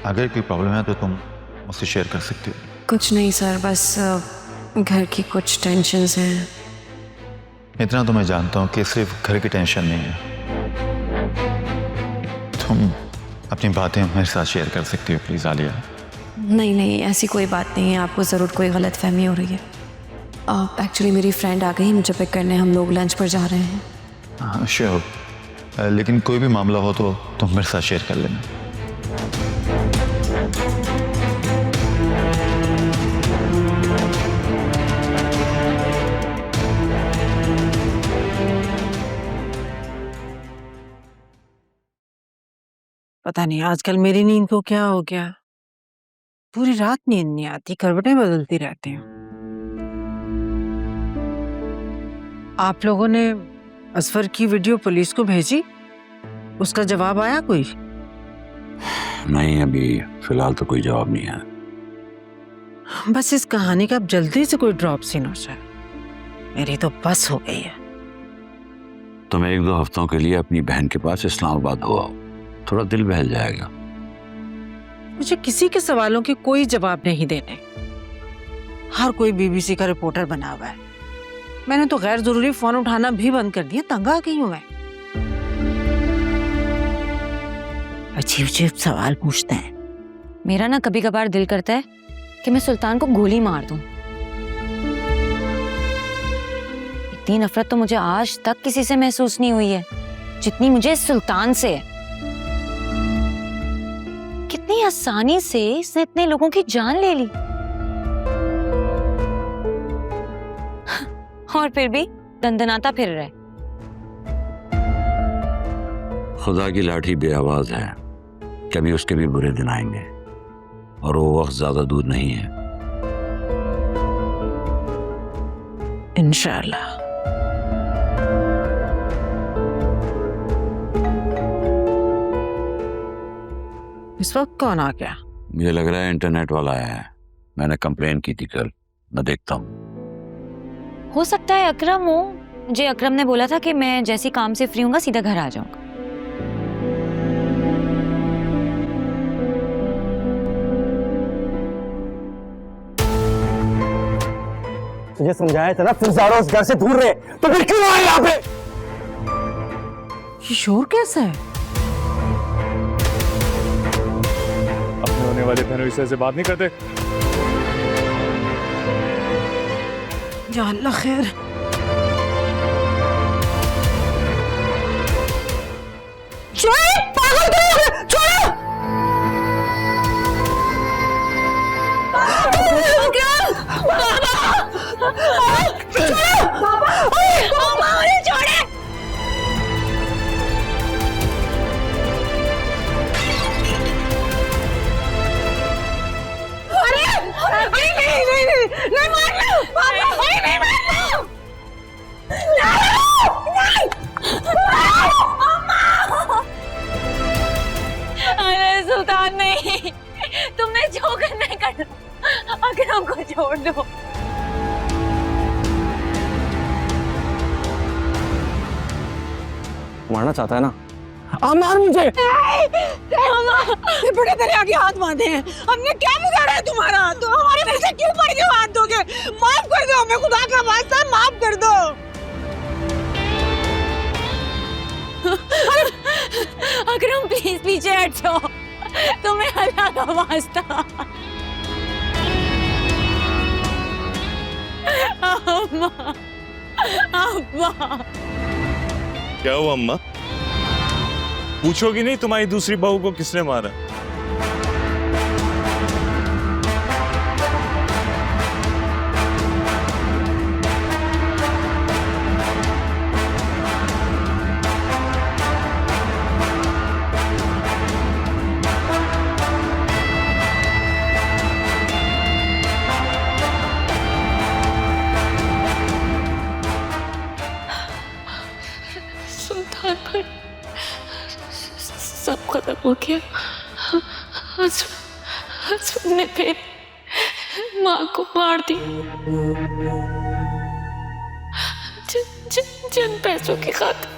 अगर कोई प्रॉब्लम है तो तुम मुझसे शेयर कर सकती हो। कुछ नहीं सर, बस घर की कुछ टेंशन्स हैं। इतना तो मैं जानता हूँ कि सिर्फ घर की टेंशन नहीं है। तुम अपनी बातें मेरे साथ शेयर कर सकती हो प्लीज़ आलिया। नहीं नहीं, ऐसी कोई बात नहीं है, आपको ज़रूर कोई गलत फहमी हो रही है। एक्चुअली मेरी फ्रेंड आ गई मुझे पिक करने, हम लोग लंच पर जा रहे हैं। हाँ श्योर, लेकिन कोई भी मामला हो तो तुम मेरे साथ शेयर कर लेना। पता नहीं आजकल मेरी नींद को क्या हो गया, पूरी रात नींद नहीं आती, करवटें बदलती रहती हूँ। आप लोगों ने असफर की वीडियो पुलिस को भेजी, उसका जवाब आया कोई? नहीं, अभी फिलहाल तो कोई जवाब नहीं आया। बस इस कहानी का अब जल्दी से कोई ड्रॉप सीन हो जाए, मेरी तो बस हो गई है। तुम 1-2 हफ्तों के लिए अपनी बहन के पास इस्लामाबाद हो आओ, थोड़ा दिल बहल जाएगा। मुझे किसी के सवालों के कोई जवाब नहीं देने। हर कोई बीबीसी का रिपोर्टर बना हुआ है। मैंने तो गैर जरूरी फोन उठाना भी बंद कर दिया, तंग आ गई हूं मैं। अजीब अजीब सवाल पूछते हैं। मेरा ना कभी कभार दिल करता है कि मैं सुल्तान को गोली मार दूं। इतनी नफरत तो मुझे आज तक किसी से महसूस नहीं हुई है जितनी मुझे इस सुल्तान से है। कितनी आसानी से इसने इतने लोगों की जान ले ली और फिर भी दंदनाता फिर रहा है। खुदा की लाठी बेआवाज है, कभी उसके भी बुरे दिन आएंगे और वो वक्त ज्यादा दूर नहीं है। इंशाअल्लाह। इस वक्त कौन आ गया? मुझे लग रहा है इंटरनेट वाला आया है। मैंने कंप्लेन की थी कल, मैं देखता हूँ। हो सकता है अकरम हो। मुझे अकरम ने बोला था कि मैं जैसे काम से फ्री होऊंगा सीधा घर आ जाऊंगा। तुझे समझाया था ना, फिर ज़ारा उस घर से दूर रहे, तो फिर क्यों आए यहाँ पे? ये शोर कैसा है? अपने होने वाले बहनों से बात नहीं करते। या अल्लाह खैर। छोड़ो, पागल क्यों हो? छोड़ो। अरे सुल्तान नहीं, तुमने जो करना है कर लो, अकरम को छोड़ दो। मारना चाहता है ना? मार मुझे। बड़े तेरे आगे हाथ बांधे हैं, हमने क्या बिगाड़ा है तुम्हारा? तुम हमारे घर से क्यों पड़ गए हाथ धोके? माफ कर दो हमें, खुदा का वास्ता माफ कर दो। अकरम प्लीज पीछे हट जाओ, तुम्हें अल्लाह का वास्ता। अम्मा, अम्मा। क्या हुआ अम्मा? पूछोगी नहीं तुम्हारी दूसरी बहू को किसने मारा? सुल्तान पर सब खत्म हो गया। हसबैंड ने फिर माँ को मार दी। चंद पैसों की खातिर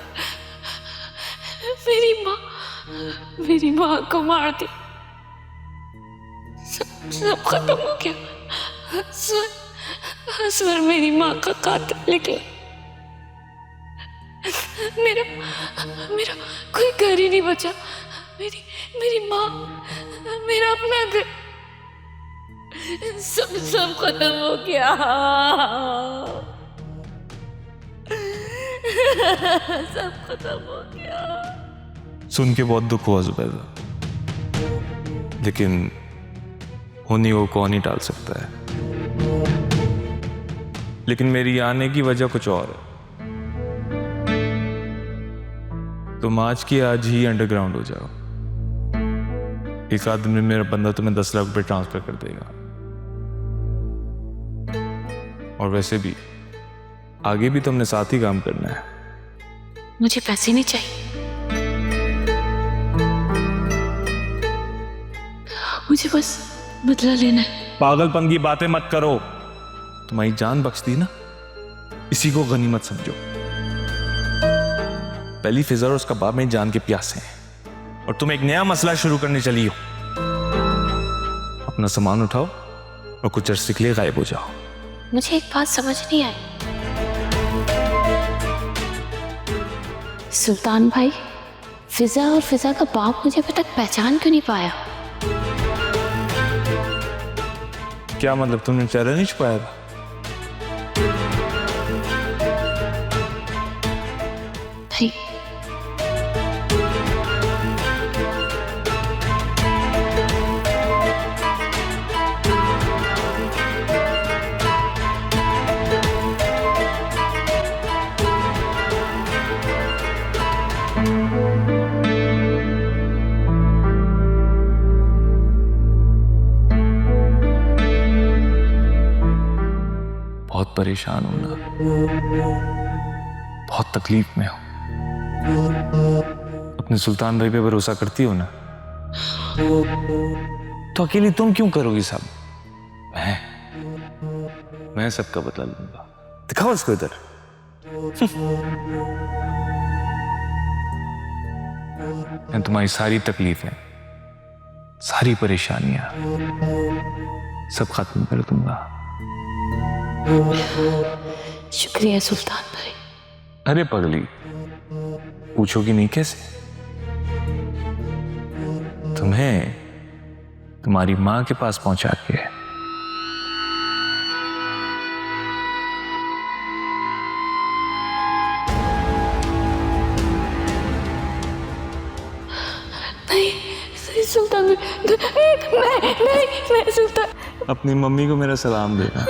मेरी माँ को मार दी। सब खत्म हो गया। असवर मेरी माँ का कातिल निकला। मेरा मेरा कोई घर ही नहीं बचा। मेरी माँ, मेरा अपना घर, सब खत्म हो गया। सब खत्म हो गया। सुन के बहुत दुख हुआ जुबैदा, लेकिन होनी वो कौन ही टाल सकता है। लेकिन मेरी आने की वजह कुछ और है। तुम आज की आज ही अंडरग्राउंड हो जाओ। एक आध दिन में मेरा बंदा तुम्हें 10 लाख रुपए ट्रांसफर कर देगा। और वैसे भी आगे भी तुमने साथ ही काम करना है। मुझे पैसे नहीं चाहिए, मुझे बस बदला लेना है। पागलपन की बातें मत करो। तुम्हारी जान बख्श दी ना, इसी को गनीमत समझो। पहली फिजा और उसका बाप मेरी जान के प्यासे हैं, और तुम एक नया मसला शुरू करने चली हो। अपना सामान उठाओ और कुछ अरसे के लिए गायब हो जाओ। मुझे एक बात समझ नहीं आई, सुल्तान भाई, फिजा और फिजा का बाप मुझे अभी तक पहचान क्यों नहीं पाया? क्या मतलब, तुमने चेहरा नहीं छुपाया था? नहीं, बहुत परेशान हूं ना, बहुत तकलीफ में हूं। अपने सुल्तान भाई पे भरोसा करती हो ना, तो अकेली तुम क्यों करोगी सब? मैं सबका बदला लूंगा। दिखाओ इसको इधर। मैं तुम्हारी सारी तकलीफें, सारी परेशानियां सब खत्म कर दूंगा। शुक्रिया सुल्तान भाई। अरे पगली, पूछोगी नहीं कैसे? तुम्हें तुम्हारी मां के पास पहुंचा के नहीं सुल्तान भाई, नहीं सुल्तान, अपनी मम्मी को मेरा सलाम देना।